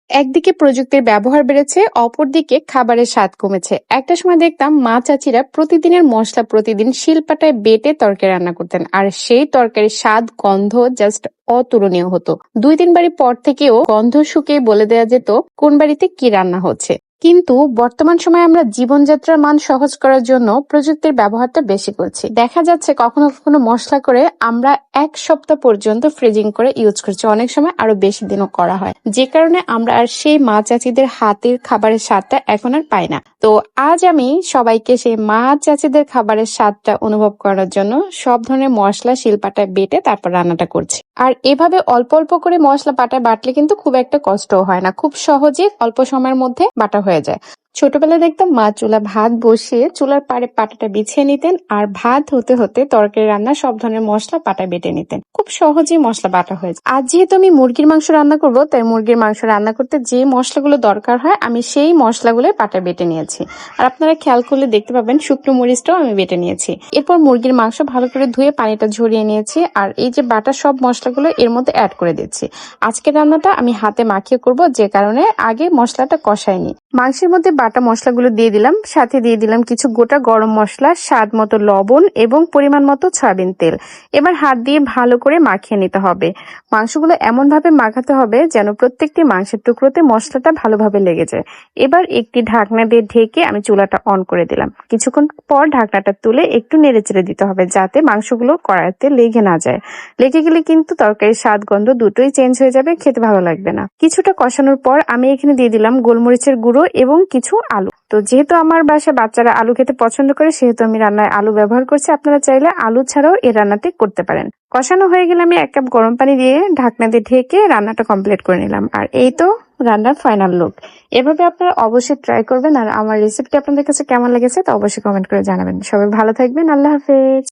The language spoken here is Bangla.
একদিকে প্রযুক্তির ব্যবহার বেড়েছে, অপরদিকে খাবারের স্বাদ কমেছে। একটা সময় দেখতাম মা চাচিরা প্রতিদিনের মসলা প্রতিদিন শিলপাটায় বেটে তরকারি রান্না করতেন, আর সেই তরকারির স্বাদ গন্ধ জাস্ট অতুলনীয় হতো। 2-3 বাড়ি পর থেকেও গন্ধ শুকিয়ে বলে দেওয়া যেত কোন বাড়িতে কি রান্না হচ্ছে। কিন্তু বর্তমান সময়ে আমরা জীবনযাত্রার মান সহজ করার জন্য প্রযুক্তির ব্যবহারটা বেশি করছি। দেখা যাচ্ছে কখনো কখনো মসলা করে আমরা 1 সপ্তাহ পর্যন্ত ফ্রিজিং করে ইউজ করছি, অনেক সময় আরো বেশি দিনও করা হয়, যে কারণে আমরা আর সেই মা চাচিদের হাতের খাবারের স্বাদটা এখন আর পাই না। তো আজ আমি সবাইকে সেই মা চাচিদের খাবারের স্বাদটা অনুভব করার জন্য সব ধরনের মশলা শিলপাটায় বেটে তারপর রান্নাটা করছি। আর এভাবে অল্প অল্প করে মশলা পাটায় বাটলে কিন্তু খুব একটা কষ্টও হয় না, খুব সহজে অল্প সময়ের মধ্যে বাটা হয়ে যায়। ছোটবেলায় দেখতাম মা চুলা ভাত বসিয়ে চুলার পাড়ে পাটাটা বিছিয়ে নিতেন, আর ভাত হতে হতে তরকারি রান্না সব ধরনের মশলা পাটায় বেটে নিতেন, খুব সহজেই মশলা বাটা হয়ে যায়। আজ যেহেতু আমি মুরগির মাংস রান্না করব, তাই মুরগির মাংস রান্না করতে যে মশলাগুলো দরকার হয় আমি সেই মশলাগুলো পাটায় বেটে নিয়েছি। আর আপনারা খেয়াল করলে দেখতে পাবেন শুকনো মরিচটাও আমি বেটে নিয়েছি। এরপর মুরগির মাংস ভালো করে ধুয়ে পানিটা ঝরিয়ে নিয়েছি, আর এই যে বাটা সব মশলাগুলো এর মধ্যে অ্যাড করে দিচ্ছি। আজকের রান্নাটা আমি হাতে মাখিয়ে করব, যে কারণে আগে মশলাটা কষাইনি। মাংসের মধ্যে বাটা মশলাগুলো দিয়ে দিলাম, সাথে দিয়ে দিলাম কিছু গোটা গরম মশলা, স্বাদ মতো লবণ এবং পরিমাণ মতো সয়াবিন তেল। এবার হাত দিয়ে ভালো করে মাখিয়ে নিতে হবে। মাংসগুলো এমন ভাবে মাখাতে হবে যেন প্রত্যেকটি মাংসের টুকরোতে মশলাটা ভালোভাবে লেগে যায়। এবার একটি ঢাকনা দিয়ে ঢেকে আমি চুলাটা অন করে দিলাম। কিছুক্ষণ পর ঢাকনাটা তুলে একটু নেড়েচেড়ে দিতে হবে যাতে মাংসগুলো কড়াইতে লেগে না যায়। লেগে গেলে কিন্তু তরকারির স্বাদ গন্ধ দুটোই চেঞ্জ হয়ে যাবে, খেতে ভালো লাগবে না। কিছুটা কষানোর পর আমি এখানে দিয়ে দিলাম গোলমরিচের গুঁড়ো এবং কিছু আলু। তো যেহেতু আমার বাসায় বাচ্চারা আলু খেতে পছন্দ করে, সেহেতু আমি রান্নায় আলু ব্যবহার করছি। আপনারা চাইলে আলু ছাড়াও এই রান্নাটি করতে পারেন। কষানো হয়ে গেলে আমি 1 কাপ গরম পানি দিয়ে ঢাকনা দিয়ে ঢেকে রান্নাটা কমপ্লিট করে নিলাম। আর এই তো রান্নার ফাইনাল লুক। এভাবে আপনারা অবশ্যই ট্রাই করবেন। আর আমার রেসিপিটি আপনাদের কাছে কেমন লেগেছে তা অবশ্যই কমেন্ট করে জানাবেন। সবাই ভালো থাকবেন। আল্লাহ হাফেজ।